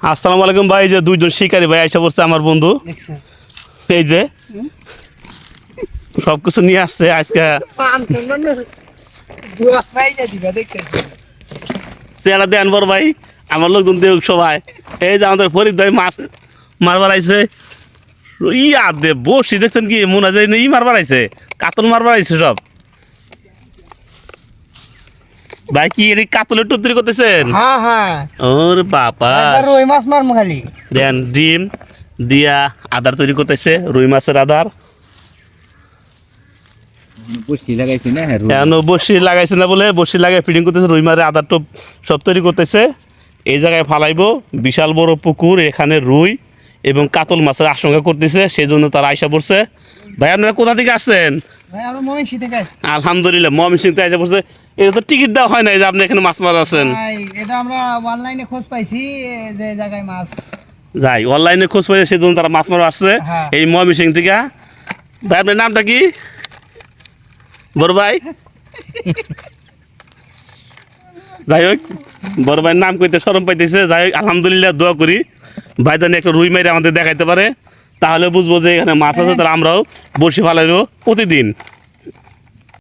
আসসালামু আলাইকুম ভাই। এই যে দুইজন শিকারী ভাই আইসা পড়ছে আমার বন্ধু, এই যে সবকিছু নিয়ে আসছে আজকে। চেহারা দেন বড় ভাই, আমার লোকজন দেখ সবাই। এই যে আমাদের ফরিদ ভাই মাছ মারবার আইছে, ইয়া দে বসি দেখছেন কি মনে যায় ই মারবার আইছে, কাতল মারবার আইছে সব। ভাই কি এর কাতলের টুত্রি করতেছেন? হ্যাঁ হ্যাঁ, ওরে বাবা, রুই মাছ মারমু খালি। দেন ডিম দিয়া আদার তৈরি করতেছে, রুই মাছের আদার। বসি লাগাইছি না? হ্যাঁ, এখন বসি লাগাইছে না বলে বসি লাগাই ফিডিং করতেছে, রুই মাছের আদার টোপ সব তৈরি করতেছে। এই জায়গায় ফালাইবো, বিশাল বড় পুকুর, এখানে রুই এবং কাতল মাছের আশঙ্কা করতেছে, সেই জন্য তারা আইসা পড়ছে। ভাই আপনারা কোথা থেকে আসছেন? ভাই আমরা ময়মনসিংহ থেকে আসছি। আলহামদুলিল্লাহ, ময়মনসিংহ থেকে আইসা পড়ছে। এটা তো টিকিট দেওয়া হয় নাই যে আপনি এখানে মাছ মারা আছেন। ভাই এটা আমরা অনলাইনে খোঁজ পাইছি যে জায়গায় মাছ। যাই অনলাইনে খোঁজ পাইছে, সেই জন্য তারা মাছ মারা আসছে হ্যাঁ। এই ময়মনসিংহ থেকে। ভাই আপনার নামটা কি বড় ভাই? যাই হোক, বড় ভাইয়ের নাম কইতে শরম পাইতেছে। যাই হোক, আলহামদুলিল্লাহ, দোয়া করি ভাই জানি একটা রুই মাইরে আমাদের দেখাইতে পারে, তাহলে বুঝবো যে এখানে মাছ আছে, তাহলে আমরাও বসে ফেলাইব প্রতিদিন।